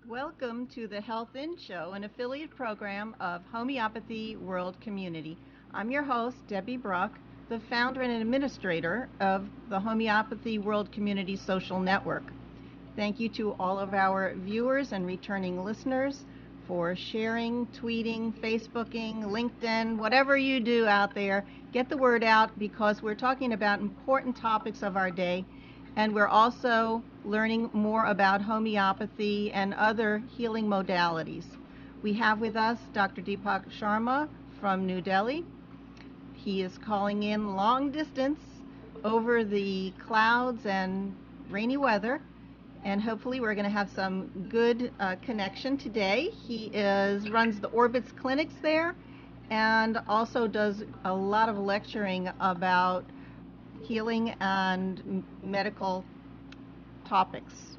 Welcome to the Health In Show, an affiliate program of Homeopathy World Community. I'm your host, Debby Bruck, the founder and administrator of the Homeopathy World Community Social Network. Thank you to all of our viewers and returning listeners for sharing, tweeting, Facebooking, LinkedIn, whatever you do out there. Get the word out because we're talking about important topics of our day. And we're also learning more about homeopathy and other healing modalities. We have with us Dr. Deepak Sharma from New Delhi. He is calling in long distance over the clouds and rainy weather, and hopefully we're going to have some good connection today. He runs the Orbits clinics there and also does a lot of lecturing about healing and medical topics.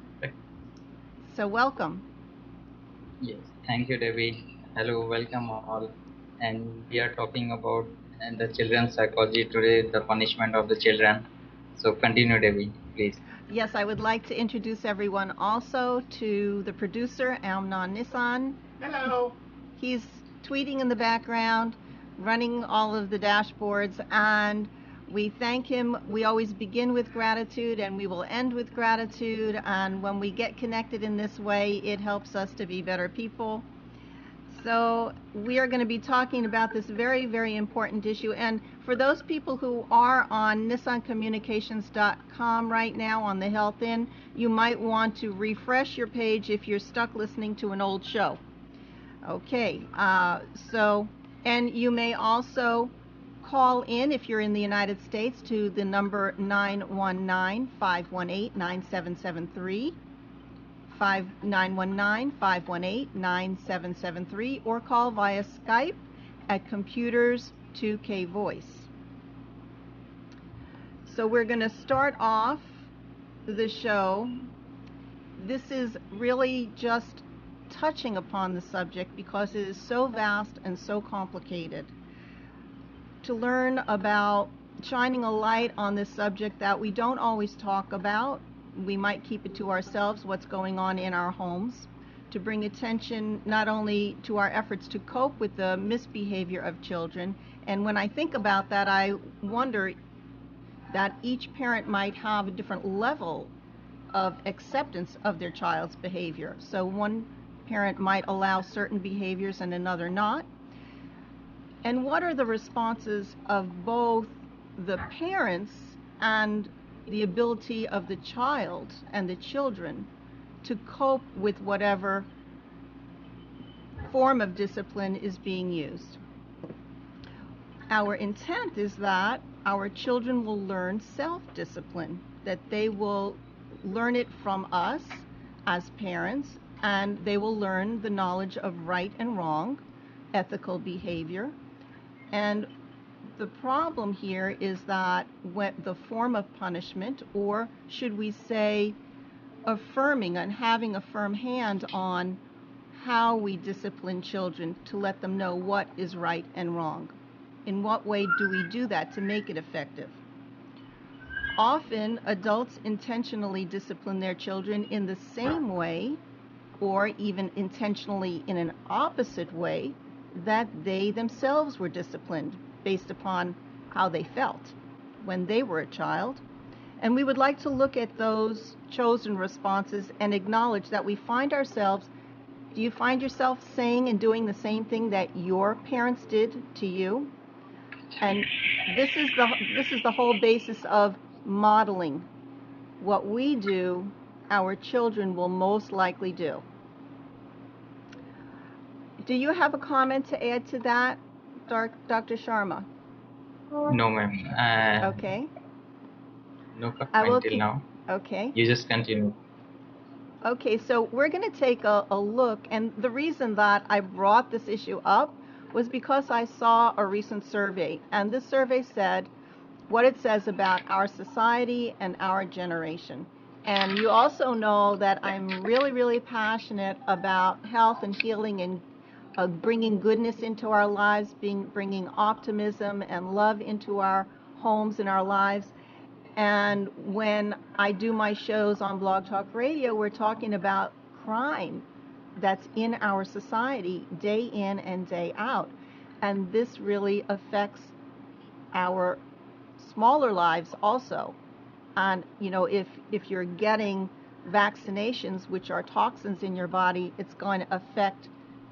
So welcome. Yes, thank you, Debbie. Hello, welcome all. And we are talking about the children's psychology today, the punishment of the children. So continue, Debbie, please. Yes, I would like to introduce everyone also to the producer, Amnon Nissan. Hello. He's tweeting in the background, running all of the dashboards, and we thank him. We always begin with gratitude and we will end with gratitude, and when we get connected in this way, it helps us to be better people. So we are going to be talking about this very, very important issue. And for those people who are on nissancommunications.com right now on the Health In, you might want to refresh your page if you're stuck listening to an old show. Okay, and you may also call in if you're in the United States to the number 919-518-9773, 919-518-9773, or call via Skype at Computers 2K Voice. So we're going to start off the show. This is really just touching upon the subject because it is so vast and so complicated. To learn about shining a light on this subject that we don't always talk about, we might keep it to ourselves, what's going on in our homes, to bring attention not only to our efforts to cope with the misbehavior of children. And when I think about that, I wonder that each parent might have a different level of acceptance of their child's behavior. So one parent might allow certain behaviors and another not. And what are the responses of both the parents and the ability of the child and the children to cope with whatever form of discipline is being used? Our intent is that our children will learn self-discipline, that they will learn it from us as parents, and they will learn the knowledge of right and wrong, ethical behavior. And the problem here is that when the form of punishment, or should we say affirming and having a firm hand on how we discipline children to let them know what is right and wrong. In what way do we do that to make it effective? Often adults intentionally discipline their children in the same way, or even intentionally in an opposite way, that they themselves were disciplined based upon how they felt when they were a child. And we would like to look at those chosen responses and acknowledge that we find ourselves, do you find yourself saying and doing the same thing that your parents did to you? And this is the whole basis of modeling. What we do, our children will most likely do. Do you have a comment to add to that, Dr. Sharma? No, ma'am. Okay. No comment till now. Okay. You just continue. Okay, so we're going to take a look, and the reason that I brought this issue up was because I saw a recent survey, and this survey said what it says about our society and our generation. And you also know that I'm really, really passionate about health and healing and bringing goodness into our lives, bringing optimism and love into our homes and our lives. And when I do my shows on Blog Talk Radio, we're talking about crime that's in our society day in and day out. And this really affects our smaller lives also. And if you're getting vaccinations, which are toxins in your body, it's going to affect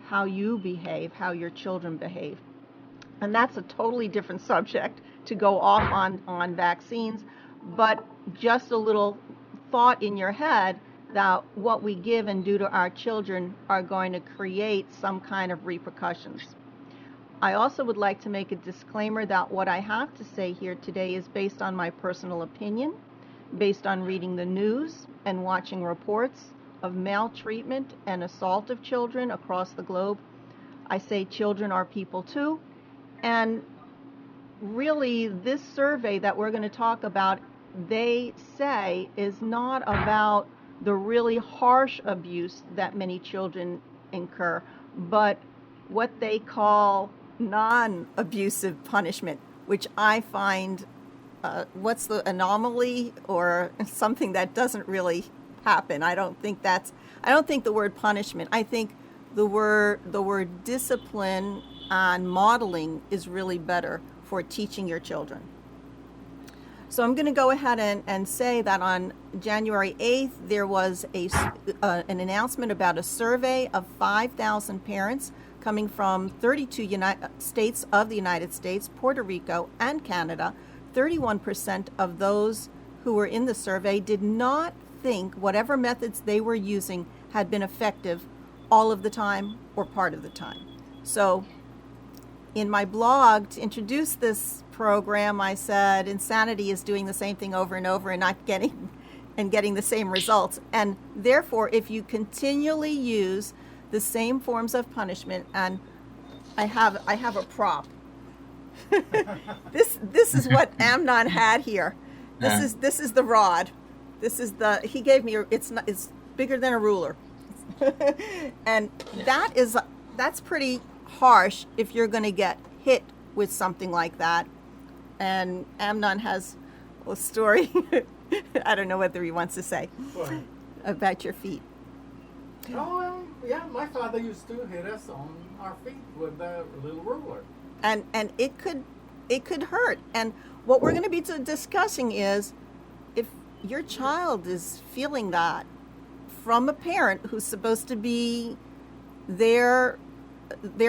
how you behave, how your children behave. And that's a totally different subject to go off on vaccines, but just a little thought in your head that what we give and do to our children are going to create some kind of repercussions. I also would like to make a disclaimer that what I have to say here today is based on my personal opinion, based on reading the news and watching reports of maltreatment and assault of children across the globe. I say children are people too. And really, this survey that we're going to talk about, they say, is not about the really harsh abuse that many children incur, but what they call non-abusive punishment, which I find what's the anomaly or something that doesn't really happen. I don't think the word punishment. I think the word discipline and modeling is really better for teaching your children. So I'm going to go ahead and say that on January 8th, there was an announcement about a survey of 5,000 parents coming from 32 states of the United States, Puerto Rico, and Canada. 31% of those who were in the survey did not think whatever methods they were using had been effective all of the time or part of the time. So in my blog, to introduce this program, I said insanity is doing the same thing over and over and not getting the same results. And therefore, if you continually use the same forms of punishment, and I have a prop. This is what Amnon had here. This is the rod. He gave me it's bigger than a ruler. And that's pretty harsh if you're going to get hit with something like that. And Amnon has a story. I don't know whether he wants to say about your feet. Oh, yeah, my father used to hit us on our feet with a little ruler. And it could hurt. And what we're going to be discussing is if your child is feeling that from a parent who's supposed to be their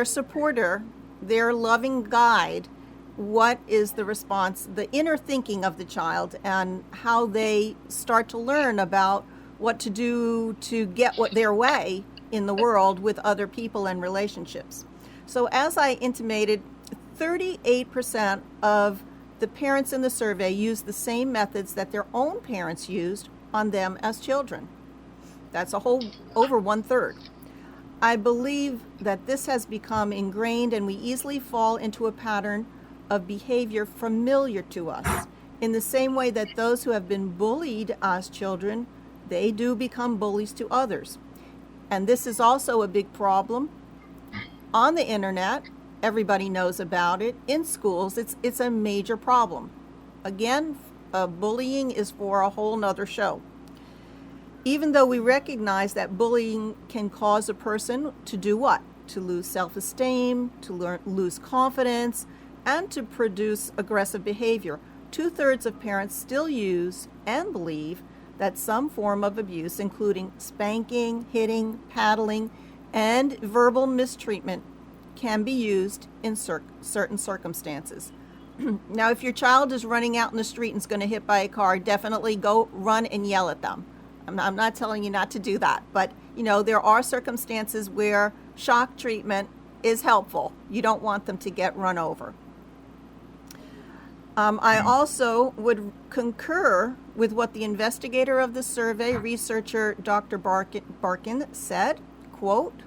supporter, their loving guide, what is the response, the inner thinking of the child, and how they start to learn about what to do to get their way in the world with other people and relationships. So as I intimated, 38% of the parents in the survey used the same methods that their own parents used on them as children. That's over 1/3. I believe that this has become ingrained, and we easily fall into a pattern of behavior familiar to us. In the same way that those who have been bullied as children, they do become bullies to others. And this is also a big problem on the internet. Everybody knows about it. In schools, it's a major problem. Again, bullying is for a whole nother show. Even though we recognize that bullying can cause a person to do what? To lose self-esteem, to lose confidence, and to produce aggressive behavior. 2/3 of parents still use and believe that some form of abuse, including spanking, hitting, paddling, and verbal mistreatment, can be used in certain circumstances. Now, if your child is running out in the street and is going to hit by a car, definitely go run and yell at them. I'm not telling you not to do that, but there are circumstances where shock treatment is helpful. You don't want them to get run over. I also would concur with what the investigator of the survey, researcher Dr. Barkin, said, quote,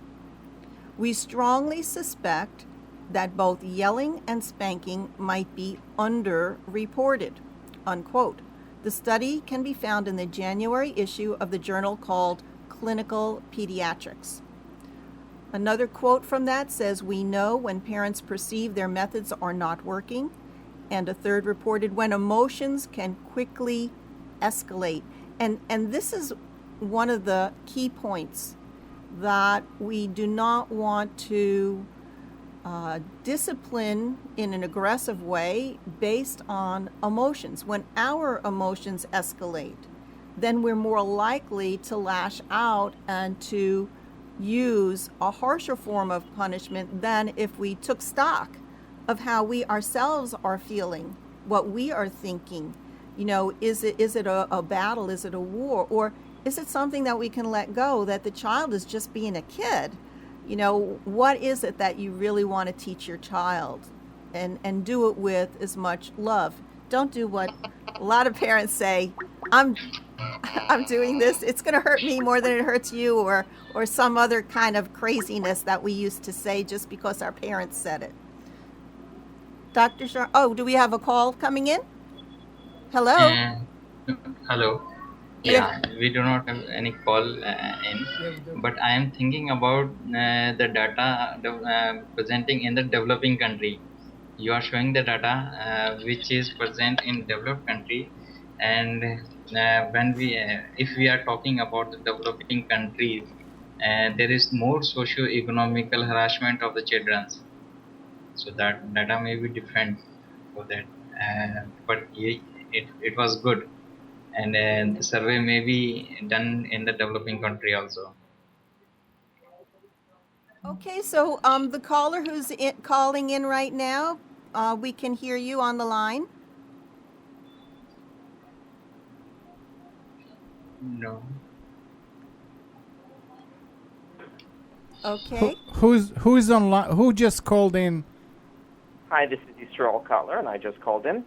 "We strongly suspect that both yelling and spanking might be underreported," unquote. The study can be found in the January issue of the journal called Clinical Pediatrics. Another quote from that says, "We know when parents perceive their methods are not working," and a third reported when emotions can quickly escalate. And this is one of the key points. that we do not want to discipline in an aggressive way based on emotions. When our emotions escalate, then we're more likely to lash out and to use a harsher form of punishment than if we took stock of how we ourselves are feeling, what we are thinking. You know, is it a battle? Is it a war? Or is it something that we can let go, that the child is just being a kid? You know, what is it that you really want to teach your child? And do it with as much love. Don't do what a lot of parents say, I'm doing this, it's going to hurt me more than it hurts you, or some other kind of craziness that we used to say just because our parents said it. Dr. Sharma, oh, do we have a call coming in? Hello? Hello. Yeah, we do not have any call in, but I am thinking about the data presenting in the developing country. You are showing the data which is present in developed country, and when we if we are talking about the developing countries, there is more socio-economical harassment of the children. So that data may be different for that, but it was good. And the survey may be done in the developing country also. Okay, so the caller who's calling in right now, we can hear you on the line. No. Okay. Who's online? Who just called in? Hi, this is Yisrael Cutler, and I just called in.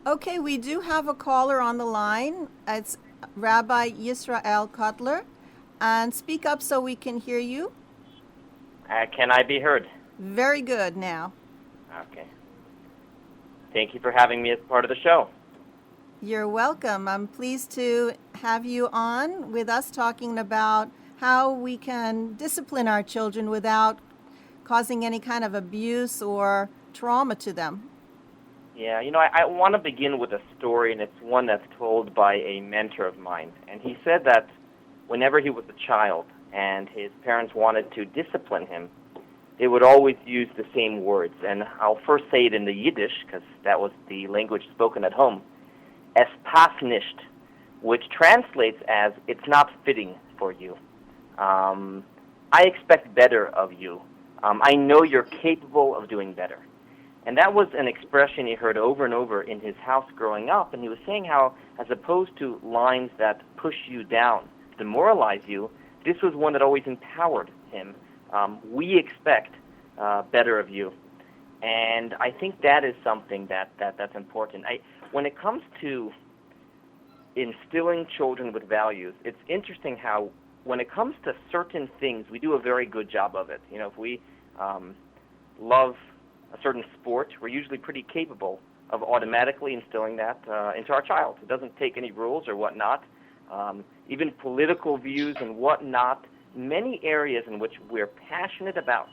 Okay, we do have a caller on the line. It's Rabbi Yisrael Cutler. And speak up so we can hear you. Can I be heard? Very good now. Okay. Thank you for having me as part of the show. You're welcome. I'm pleased to have you on with us talking about how we can discipline our children without causing any kind of abuse or trauma to them. Yeah, you know, I want to begin with a story, and it's one that's told by a mentor of mine. And he said that whenever he was a child and his parents wanted to discipline him, they would always use the same words. And I'll first say it in the Yiddish, because that was the language spoken at home. Es passt nicht, which translates as, it's not fitting for you. I expect better of you. I know you're capable of doing better. And that was an expression he heard over and over in his house growing up. And he was saying how, as opposed to lines that push you down, demoralize you, this was one that always empowered him. We expect better of you. And I think that is something that's important. When it comes to instilling children with values, it's interesting how when it comes to certain things, we do a very good job of it. You know, if we love a certain sport, we're usually pretty capable of automatically instilling that into our child. It doesn't take any rules or whatnot. Even political views and whatnot, many areas in which we're passionate about,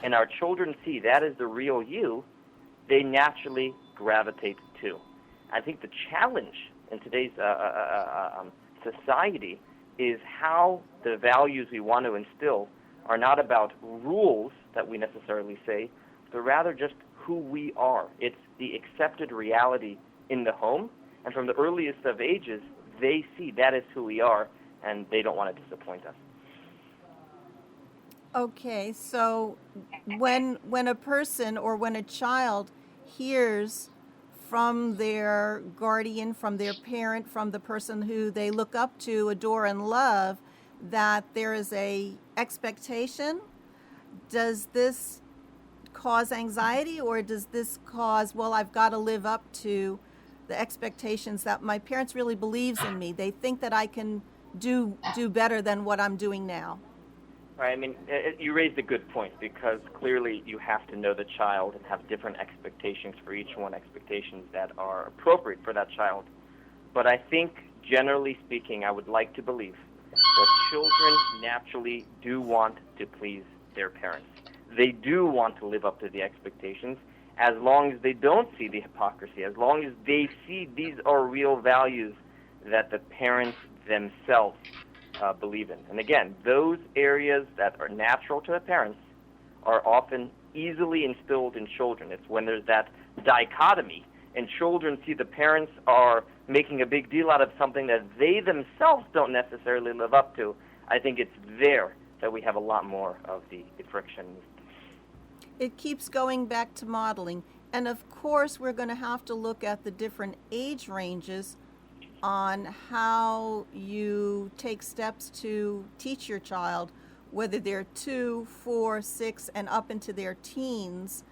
and our children see that is the real you, they naturally gravitate to. I think the challenge in today's society is how the values we want to instill are not about rules that we necessarily say, but rather just who we are. It's the accepted reality in the home, and from the earliest of ages, they see that is who we are, and they don't want to disappoint us. Okay, so when a person or when a child hears from their guardian, from their parent, from the person who they look up to, adore, and love, that there is a expectation, does this cause anxiety, or does this cause, well, I've got to live up to the expectations that my parents really believes in me. They think that I can do better than what I'm doing now. Right, I mean, you raised a good point, because clearly you have to know the child and have different expectations for each one, expectations that are appropriate for that child. But I think, generally speaking, I would like to believe that children naturally do want to please their parents. They do want to live up to the expectations, as long as they don't see the hypocrisy, as long as they see these are real values that the parents themselves believe in. And again, those areas that are natural to the parents are often easily instilled in children. It's when there's that dichotomy and children see the parents are making a big deal out of something that they themselves don't necessarily live up to. I think it's there that we have a lot more of the friction. It keeps going back to modeling. And of course, we're going to have to look at the different age ranges on how you take steps to teach your child, whether they're 2, 4, 6, and up into their teens.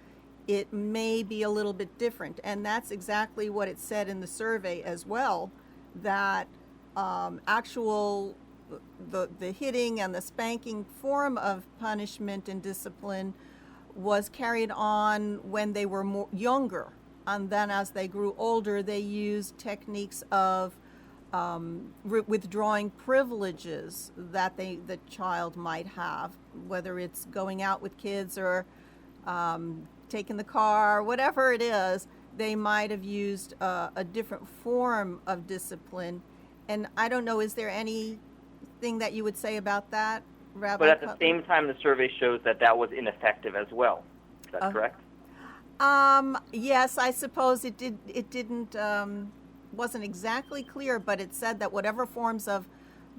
It may be a little bit different. And that's exactly what it said in the survey as well, that the hitting and the spanking form of punishment and discipline was carried on when they were younger. And then as they grew older, they used techniques of withdrawing privileges that the child might have, whether it's going out with kids or taking the car, whatever it is. They might have used a different form of discipline. And I don't know, is there anything that you would say about that, Rabbi? But at the same time, the survey shows that that was ineffective as well. Is that correct? Yes, I suppose it didn't wasn't exactly clear, but it said that whatever forms of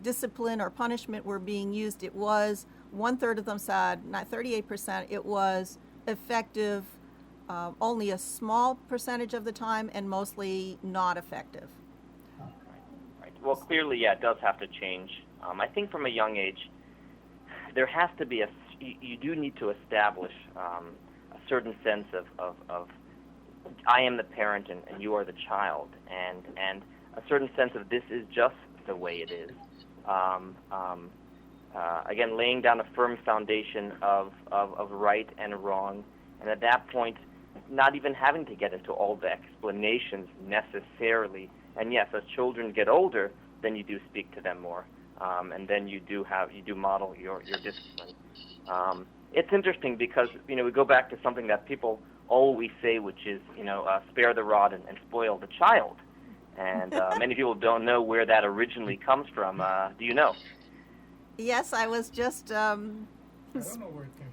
discipline or punishment were being used, it was 1/3 of them said, not 38%, it was effective only a small percentage of the time and mostly not effective. Right. Well, clearly, yeah, it does have to change. I think from a young age, there has to be you do need to establish a certain sense of I am the parent and you are the child, and a certain sense of this is just the way it is. Again, laying down a firm foundation of right and wrong, and at that point, not even having to get into all the explanations necessarily. And yes, as children get older, then you do speak to them more, and then you do model your discipline. It's interesting because we go back to something that people always say, which is spare the rod and spoil the child, and many people don't know where that originally comes from. Do you know? Yes, I was just I don't know where it came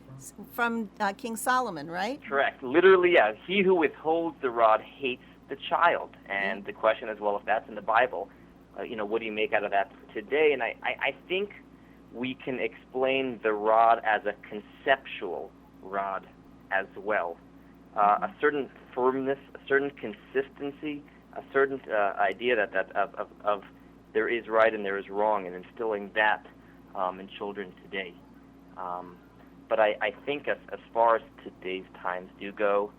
from King Solomon, right? Correct. Literally, yeah. He who withholds the rod hates the child. And the question is, well, if that's in the Bible, what do you make out of that today? And I think we can explain the rod as a conceptual rod as well. A certain firmness, a certain consistency, a certain idea that of there is right and there is wrong, and instilling that in children today. But I think as far as today's times do go,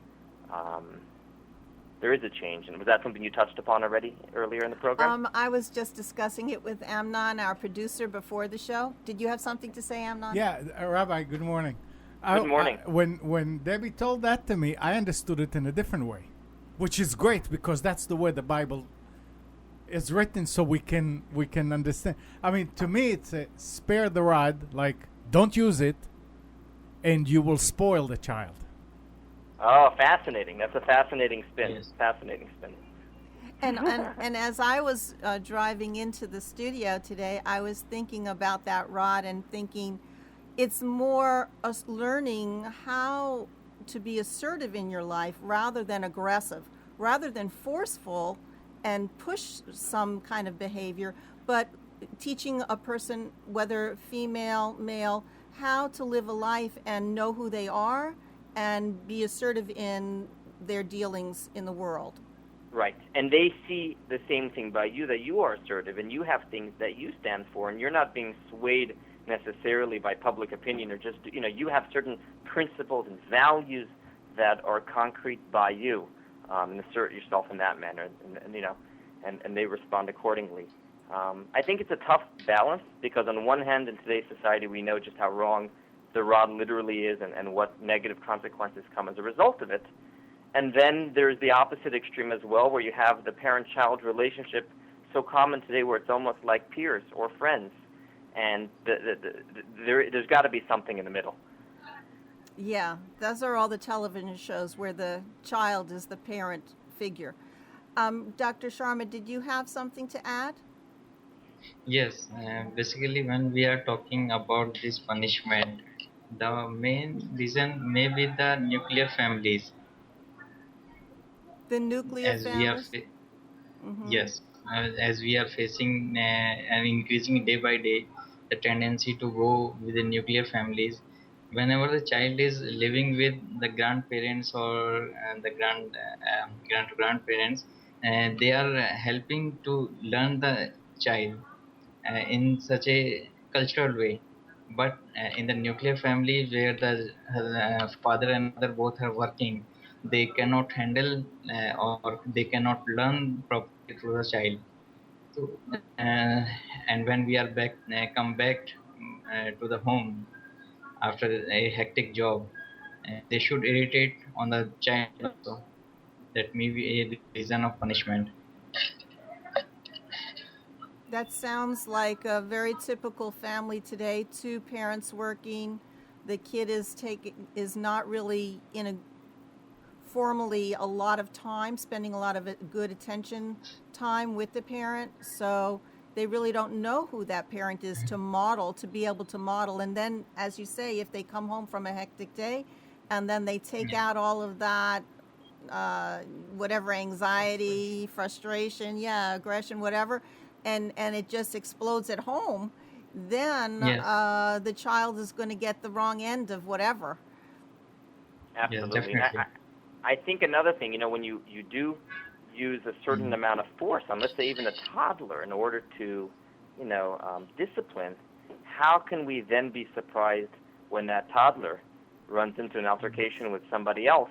there is a change. And was that something you touched upon already earlier in the program? I was just discussing it with Amnon, our producer, before the show. Did you have something to say, Amnon? Yeah, Rabbi, good morning. Good morning. When Debbie told that to me, I understood it in a different way, which is great because that's the way the Bible is written, so we can understand. I mean, to me, it's a spare the rod, like don't use it, and you will spoil the child. Oh, fascinating. That's a fascinating spin. Yes. Fascinating spin. And as I was driving into the studio today, I was thinking about that rod and thinking it's more us learning how to be assertive in your life rather than aggressive, rather than forceful and push some kind of behavior, but teaching a person, whether female, male, how to live a life and know who they are and be assertive in their dealings in the world. Right. And they see the same thing by you, that you are assertive and you have things that you stand for, and you're not being swayed necessarily by public opinion, or just, you have certain principles and values that are concrete by you, and assert yourself in that manner, and they respond accordingly. I think it's a tough balance because on one hand, in today's society, we know just how wrong the rod literally is and what negative consequences come as a result of it. And then there's the opposite extreme as well, where you have the parent-child relationship so common today where it's almost like peers or friends. And there's got to be something in the middle. Yeah, those are all the television shows where the child is the parent figure. Dr. Sharma, did you have something to add? Yes, basically, when we are talking about this punishment, the main reason may be the nuclear families, The nuclear as we are families? Mm-hmm. yes, as we are facing and increasing day by day the tendency to go with the nuclear families. Whenever the child is living with the grandparents or the grandparents, they are helping to learn the child in such a cultural way. But in the nuclear family where the father and mother both are working, they cannot handle or they cannot learn properly through the child. So, and when we are back, come back to the home after a hectic job, they should irritate on the child also. That may be a reason of punishment. That sounds like a very typical family today. Two parents working, the kid is not really in a formally a lot of time, spending a lot of good attention time with the parent. So they really don't know who that parent is to model, to be able to model. And then, as you say, if they come home from a hectic day and then they take out all of that, whatever anxiety, frustration, yeah, aggression, whatever, and it just explodes at home, then Yes, the child is going to get the wrong end of whatever. yes, Absolutely. And definitely. I think another thing, when you do use a certain Mhm. amount of force on, let's say, even a toddler in order to, discipline, how can we then be surprised when that toddler runs into an altercation with somebody else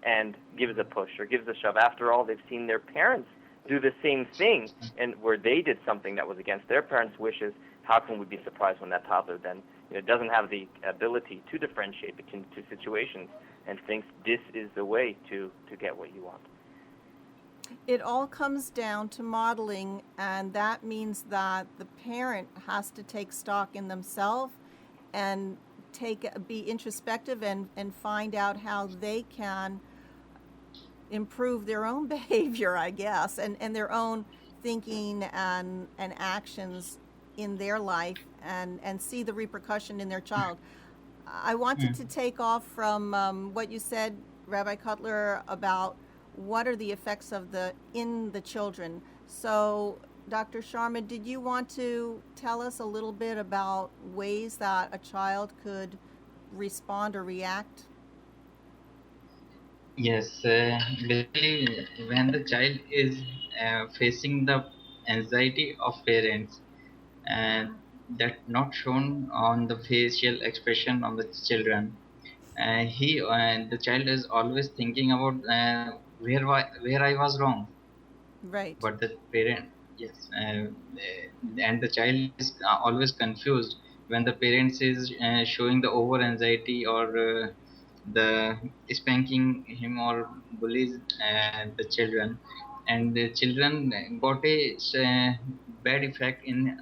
and gives a push or gives a shove? After all, they've seen their parents do the same thing, and where they did something that was against their parents' wishes. How can we be surprised when that toddler then doesn't have the ability to differentiate between two situations and thinks this is the way to get what you want? It all comes down to modeling, and that means that the parent has to take stock in themselves and be introspective and find out how they can improve their own behavior, I guess, and their own thinking and actions in their life, and see the repercussion in their child. I wanted to take off from what you said, Rabbi Cutler, about what are the effects of in the children. So, Dr. Sharma, did you want to tell us a little bit about ways that a child could respond or react? Yes, basically, when the child is facing the anxiety of parents, and that not shown on the facial expression of the children, the child is always thinking about where I was wrong. Right. But the parent, yes, and the child is always confused when the parents is showing the over anxiety or the spanking him or bullies the children, and the children got a bad effect in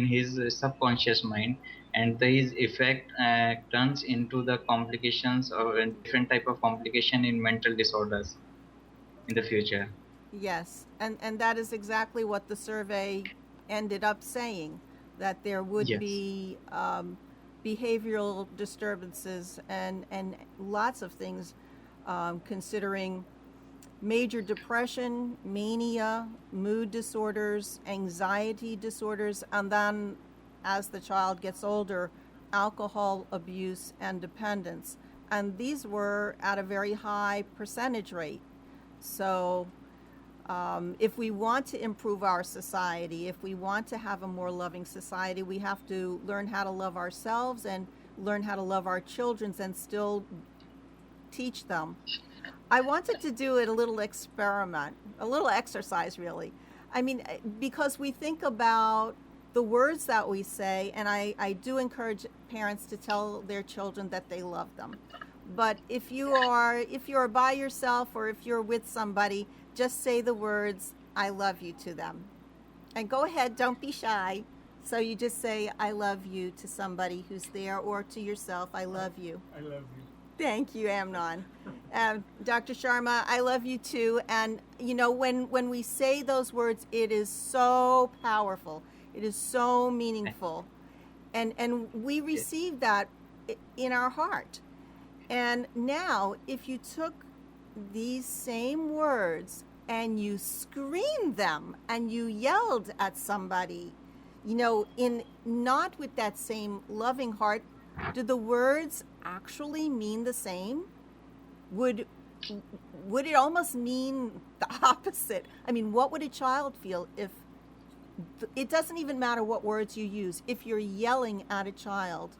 his subconscious mind, and his effect turns into the complications or a different type of complication in mental disorders in the future. Yes, and that is exactly what the survey ended up saying, that there would Yes. be behavioral disturbances and lots of things, considering major depression, mania, mood disorders, anxiety disorders, and then as the child gets older, alcohol abuse and dependence. And these were at a very high percentage rate. So if we want to improve our society, if we want to have a more loving society, we have to learn how to love ourselves and learn how to love our children and still teach them. I wanted to do it a little experiment, a little exercise, really. I mean, because we think about the words that we say, and I do encourage parents to tell their children that they love them. But if you're by yourself or if you're with somebody, just say the words "I love you" to them, and go ahead. Don't be shy. So you just say "I love you" to somebody who's there, or to yourself, "I love you." I love you. Thank you, Amnon. Dr. Sharma, I love you too. And you know, when we say those words, it is so powerful. It is so meaningful. And we receive that in our heart. And now, if you took these same words and you screamed them and you yelled at somebody, you know, in not with that same loving heart, do the words actually mean the same? Would it almost mean the opposite? I mean, what would a child feel if it doesn't even matter what words you use? If you're yelling at a child,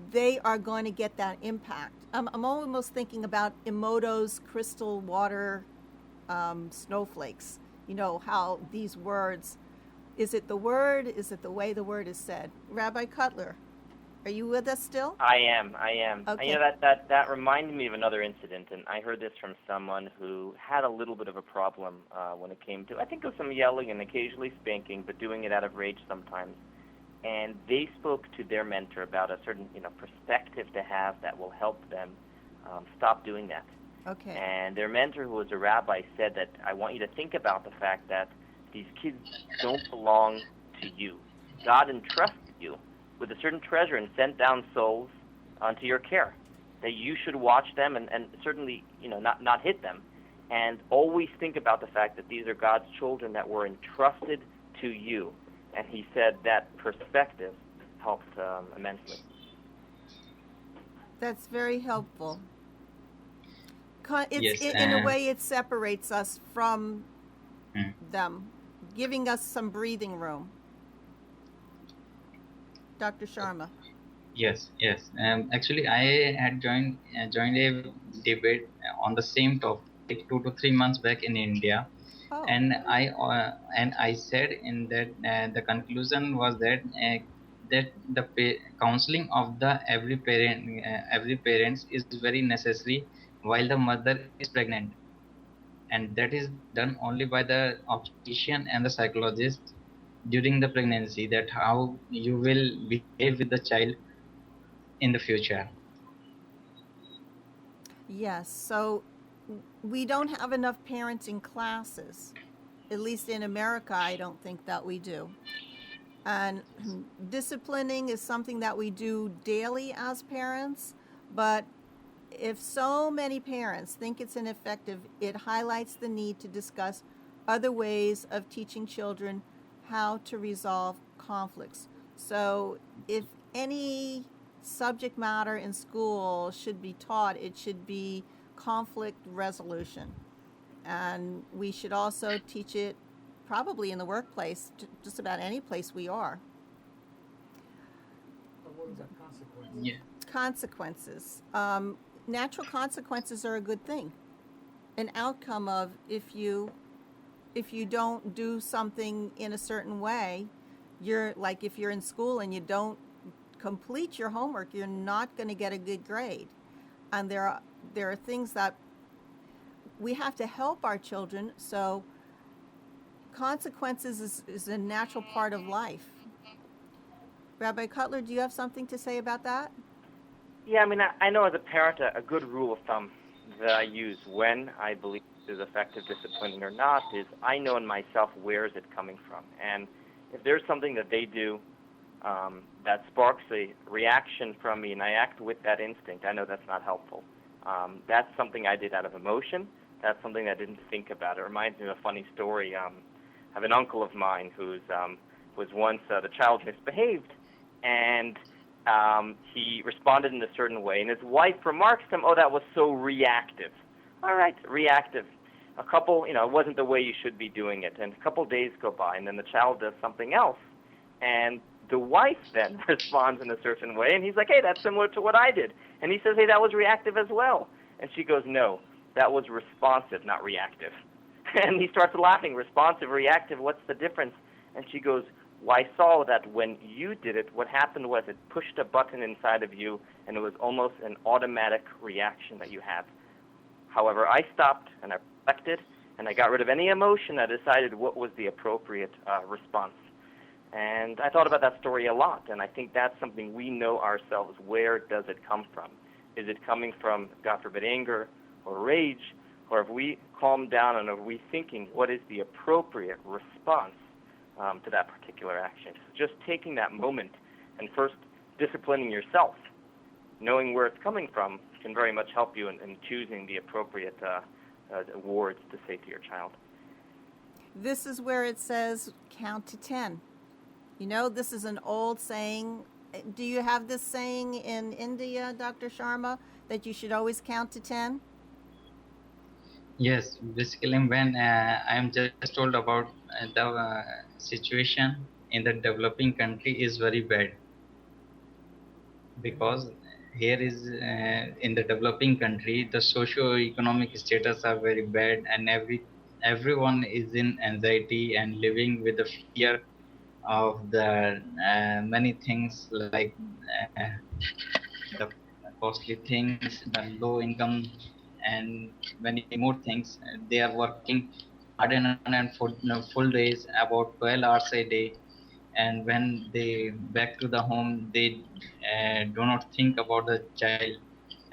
they are going to get that impact. I'm almost thinking about Emoto's crystal water snowflakes. You know, how these words, is it the word? Is it the way the word is said? Rabbi Cutler, are you with us still? I am. Okay. You know, that reminded me of another incident, and I heard this from someone who had a little bit of a problem when it came to, I think it was some yelling and occasionally spanking, but doing it out of rage sometimes. And they spoke to their mentor about a certain, you know, perspective to have that will help them stop doing that. Okay. And their mentor, who was a rabbi, said that I want you to think about the fact that these kids don't belong to you. God entrusted you with a certain treasure and sent down souls onto your care, that you should watch them and certainly, you know, not hit them. And always think about the fact that these are God's children that were entrusted to you. And he said that perspective helped immensely. That's very helpful. Yes, In a way, it separates us from them, giving us some breathing room. Dr. Sharma. Yes. Actually, I had joined a debate on the same topic 2 to 3 months back in India. Oh. And I said in that the conclusion was that the counseling of the every parents is very necessary while the mother is pregnant, and that is done only by the obstetrician and the psychologist during the pregnancy, that how you will behave with the child in the future. Yes, so we don't have enough parenting classes. At least in America, I don't think that we do. And disciplining is something that we do daily as parents, but if so many parents think it's ineffective, it highlights the need to discuss other ways of teaching children how to resolve conflicts. So if any subject matter in school should be taught, it should be conflict resolution. And we should also teach it probably in the workplace, just about any place we are. What is that, consequences? Yeah. Consequences. Natural consequences are a good thing. An outcome of if you don't do something in a certain way, you're like, if you're in school and you don't complete your homework, you're not going to get a good grade. And there are things that we have to help our children. So consequences is a natural part of life. Rabbi Cutler, do you have something to say about that? Yeah, I mean, I know as a parent a good rule of thumb that I use when I believe there's effective disciplining or not is I know in myself where is it coming from. And if there's something that they do that sparks a reaction from me and I act with that instinct, I know that's not helpful. That's something I did out of emotion. That's something I didn't think about. It reminds me of a funny story. I have an uncle of mine who's was once the child misbehaved, and he responded in a certain way, and his wife remarks to him, "Oh, that was so reactive." All right, reactive. A couple, it wasn't the way you should be doing it. And a couple days go by, and then the child does something else, and the wife then responds in a certain way, and he's like, "Hey, that's similar to what I did." And he says, "Hey, that was reactive as well." And she goes, "No, that was responsive, not reactive." And he starts laughing. Responsive, reactive, what's the difference? And she goes, "Well, I saw that when you did it, what happened was it pushed a button inside of you, and it was almost an automatic reaction that you had. However, I stopped, and I reflected, and I got rid of any emotion. I decided what was the appropriate response." And I thought about that story a lot, and I think that's something we know ourselves. Where does it come from? Is it coming from, God forbid, anger or rage? Or have we calmed down and are we thinking what is the appropriate response to that particular action? Just taking that moment and first disciplining yourself, knowing where it's coming from, can very much help you in choosing the appropriate words to say to your child. This is where it says count to 10. You know, this is an old saying. Do you have this saying in India, Dr. Sharma, that you should always count to 10? Yes, basically when I am just told about the situation in the developing country is very bad, because here is in the developing country the socio-economic status are very bad, and everyone is in anxiety and living with the fear of the many things like the costly things, the low income, and many more things. They are working hard and full days, about 12 hours a day, and when they back to the home, they do not think about the child,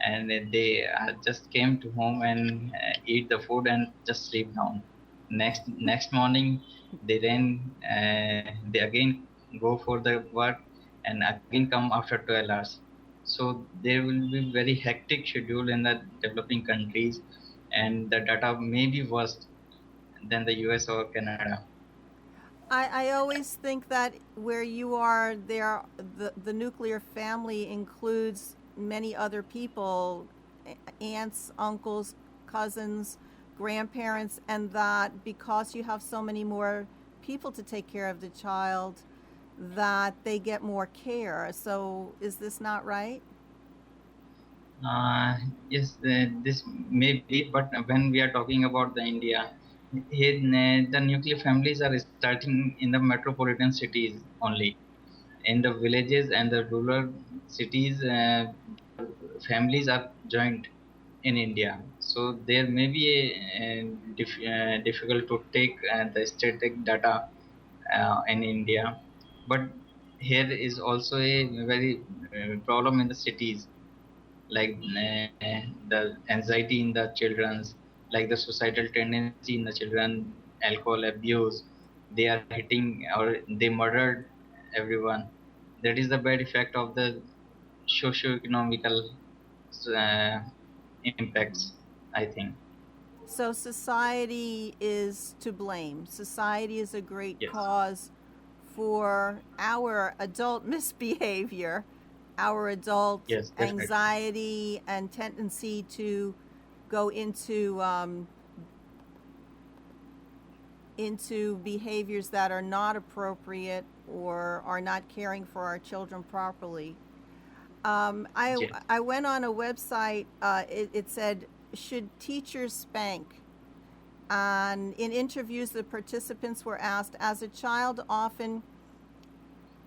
and they just came to home and eat the food and just sleep down. Next morning, they again go for the work and again come after 12 hours. So there will be very hectic schedule in the developing countries, and the data may be worse than the US or Canada. I always think that where you are, there the nuclear family includes many other people, aunts, uncles, cousins, grandparents, and that because you have so many more people to take care of the child, that they get more care. So is this not right? Yes, this may be, but when we are talking about the India, here the nuclear families are starting in the metropolitan cities only. In the villages and the rural cities, families are joint in India. So there may be difficult to take the static data in India, but here is also a very problem in the cities, like the anxiety in the children's, like the societal tendency in the children, alcohol abuse, they are hitting or they murdered everyone. That is the bad effect of the socio-economical uh, impacts, I think. So society is to blame. Society is a great Yes. cause for our adult misbehavior, our adult Yes, definitely. anxiety and tendency to go into behaviors that are not appropriate or are not caring for our children properly. Yes. I went on a website. It said, should teachers spank? And in interviews, the participants were asked, as a child,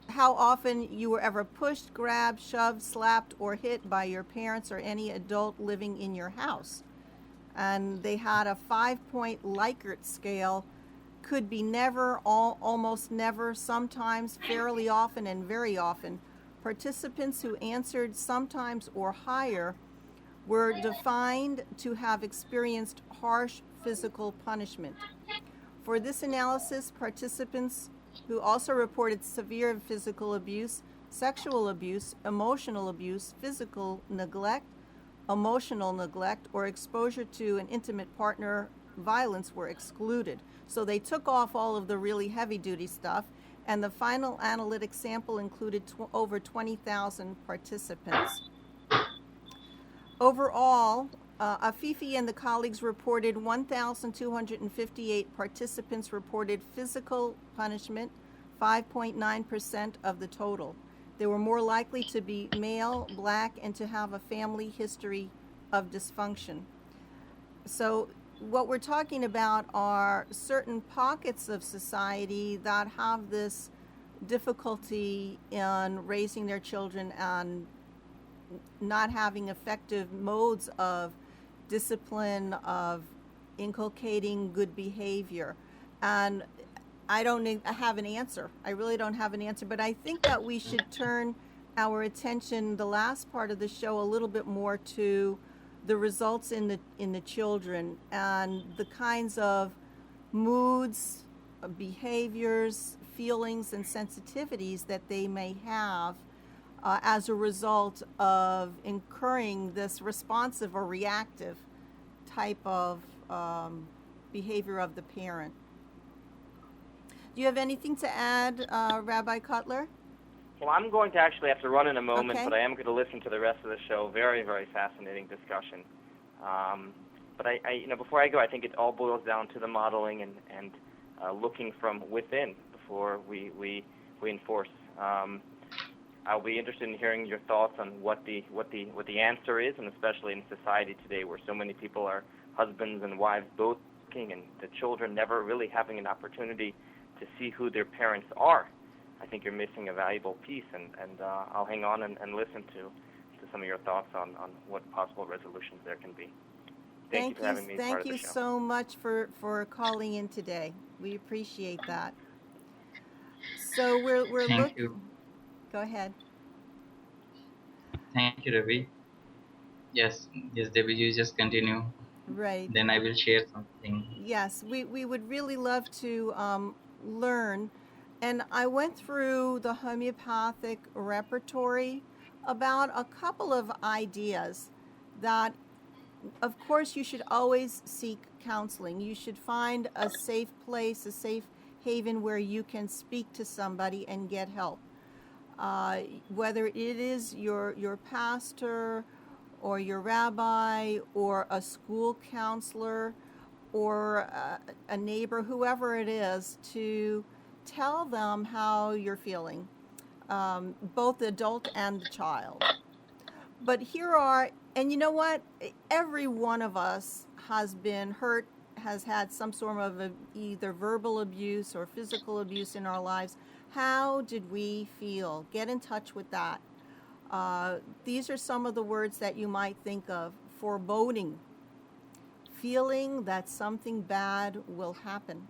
how often you were ever pushed, grabbed, shoved, slapped, or hit by your parents or any adult living in your house. And they had a 5-point Likert scale. Could be never, almost never, sometimes, fairly often, and very often. Participants who answered sometimes or higher were defined to have experienced harsh physical punishment. For this analysis, participants who also reported severe physical abuse, sexual abuse, emotional abuse, physical neglect, emotional neglect, or exposure to an intimate partner violence were excluded. So they took off all of the really heavy-duty stuff, and the final analytic sample included over 20,000 participants. Overall, Afifi and the colleagues reported 1,258 participants reported physical punishment, 5.9% of the total. They were more likely to be male, black, and to have a family history of dysfunction. So what we're talking about are certain pockets of society that have this difficulty in raising their children and not having effective modes of discipline, of inculcating good behavior. And I don't have an answer. I really don't have an answer, but I think that we should turn our attention, the last part of the show, a little bit more to the results in the children and the kinds of moods, behaviors, feelings, and sensitivities that they may have as a result of incurring this responsive or reactive type of behavior of the parent. Do you have anything to add, Rabbi Cutler? Well, I'm going to actually have to run in a moment, Okay. but I am going to listen to the rest of the show. Very, very fascinating discussion. But before I go, I think it all boils down to the modeling and looking from within before we enforce. I'll be interested in hearing your thoughts on what the answer is, and especially in society today, where so many people are husbands and wives both working, and the children never really having an opportunity to see who their parents are. I think you're missing a valuable piece, and I'll hang on and listen to some of your thoughts on what possible resolutions there can be. Thank you for having me as part of the show. Thank you so much for calling in today. We appreciate that. So we're Thank looking. you. Go ahead. Thank you, Ravi. Yes, Debbie, you just continue. Right. Then I will share something. Yes, we would really love to learn. And I went through the homeopathic repertory about a couple of ideas that, of course, you should always seek counseling. You should find a safe place, a safe haven where you can speak to somebody and get help. Whether it is your pastor or your rabbi or a school counselor or a neighbor, whoever it is, to tell them how you're feeling, both the adult and the child. But here are, and you know what? Every one of us has been hurt, has had some sort of either verbal abuse or physical abuse in our lives. How did we feel? Get in touch with that. These are some of the words that you might think of. Foreboding, feeling that something bad will happen,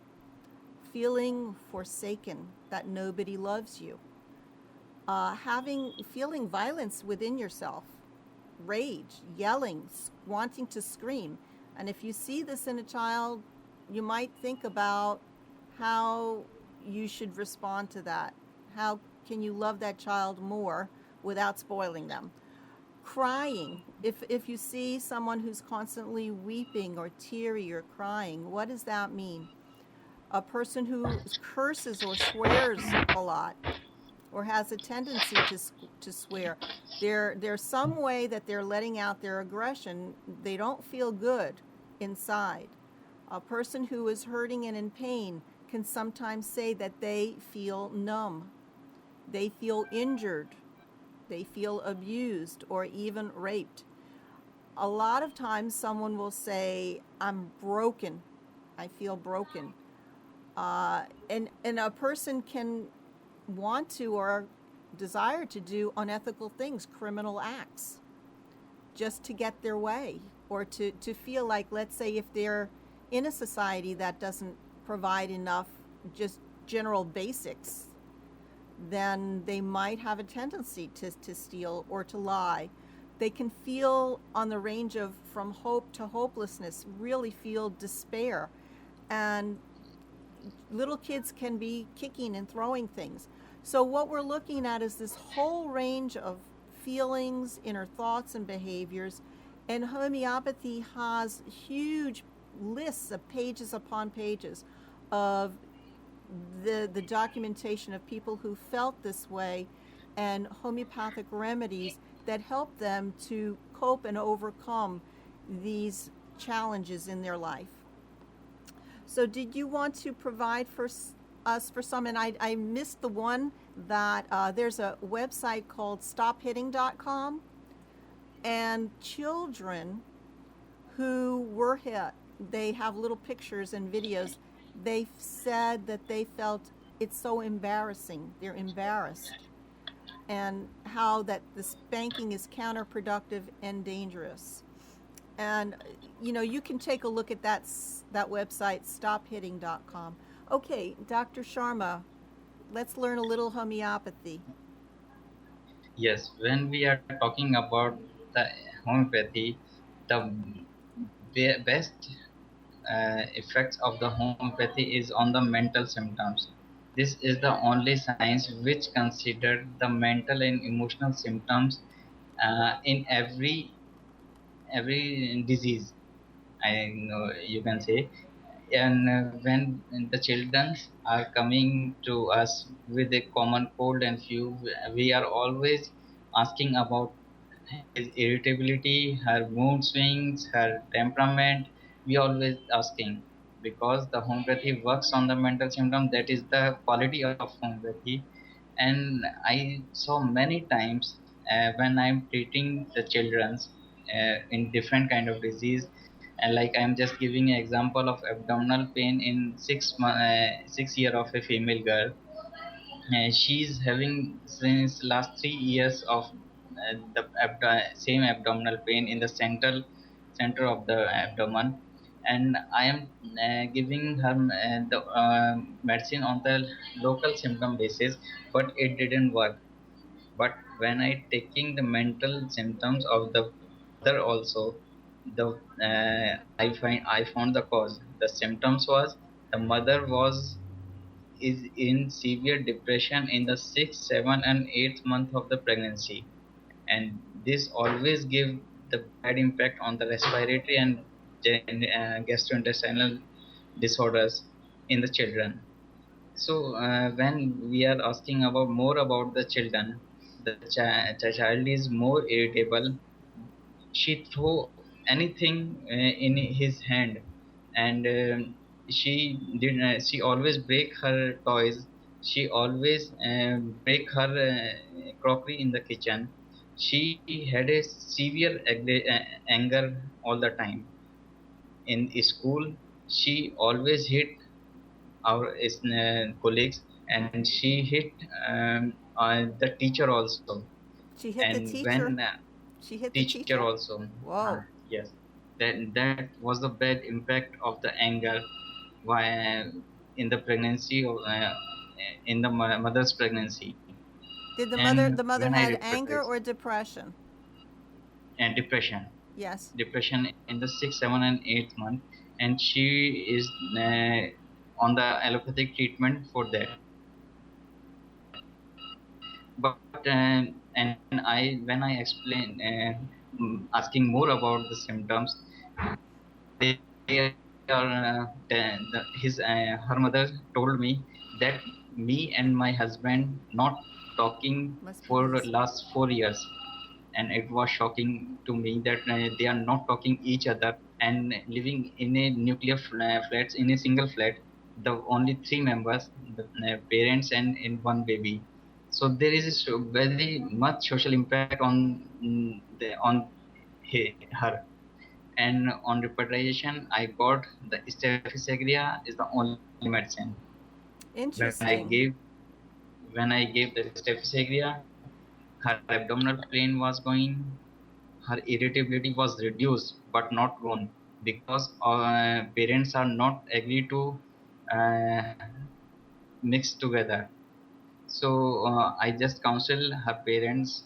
feeling forsaken, that nobody loves you, feeling violence within yourself, rage, yelling, wanting to scream. And if you see this in a child, you might think about how you should respond to that. How can you love that child more without spoiling them? Crying. If you see someone who's constantly weeping or teary or crying, what does that mean? A person who curses or swears a lot or has a tendency to swear. There's some way that they're letting out their aggression. They don't feel good inside. A person who is hurting and in pain can sometimes say that they feel numb. They feel injured. They feel abused or even raped. A lot of times someone will say, I'm broken. I feel broken. And a person can want to or desire to do unethical things, criminal acts, just to get their way, or to feel like, let's say, if they're in a society that doesn't provide enough just general basics, then they might have a tendency to steal or to lie. They can feel on the range of from hope to hopelessness, really feel despair. And little kids can be kicking and throwing things. So what we're looking at is this whole range of feelings, inner thoughts, and behaviors. And homeopathy has huge lists of pages upon pages of the documentation of people who felt this way and homeopathic remedies that help them to cope and overcome these challenges in their life. So did you want to provide for us for some? And I missed the one that there's a website called stophitting.com, and children who were hit, they have little pictures and videos. They said that they felt it's so embarrassing. They're embarrassed. And how that the spanking is counterproductive and dangerous. And, you can take a look at that website, stophitting.com. Okay, Dr. Sharma, let's learn a little homeopathy. Yes, when we are talking about the homeopathy, the best effects of the homeopathy is on the mental symptoms. This is the only science which consider the mental and emotional symptoms in every disease. I know you can say, and when the children are coming to us with a common cold and flu, we are always asking about his irritability, her mood swings, her temperament. We always asking because the homeopathy works on the mental symptom. That is the quality of homeopathy. And I saw many times when I'm treating the childrens in different kind of disease, and like I'm just giving an example of abdominal pain in 6 year of a female girl. She's having since last 3 years of the same abdominal pain in the center of the abdomen, and I am giving her the medicine on the local symptom basis, but it didn't work. But when I taking the mental symptoms of the mother also, the I found the cause. The symptoms was the mother was is in severe depression in the sixth, seventh, and eighth month of the pregnancy, and this always give the bad impact on the respiratory and gastrointestinal disorders in the children. So when we are asking about more about the children, the child is more irritable. She throw anything in his hand, and she always break her toys. She always break her crockery in the kitchen. She had a severe anger all the time. In school, she always hit our colleagues, and she hit the teacher also. She hit the And teacher. when She hit the teacher teacher. also, Whoa. yes, that was the bad impact of the anger why in the pregnancy in the mother's pregnancy. Did the And mother when I had anger replied, or depression? and Yes. depression in the sixth, seventh, and eighth month, and she is on the allopathic treatment for that. But and I when I explain asking more about the symptoms, they are her mother told me that me and my husband not talking Must be for his. last 4 years, and it was shocking to me that they are not talking each other and living in a nuclear flats in a single flat, the only three members, the parents and in one baby. So there is very much social impact on on her. And on repatriation, I got the Staphylococcus is the only medicine. When I Interesting. gave when I gave the Staphylococcus, her abdominal pain was going, her irritability was reduced but not gone, because parents are not agree to uh, mix together. So I just counsel her parents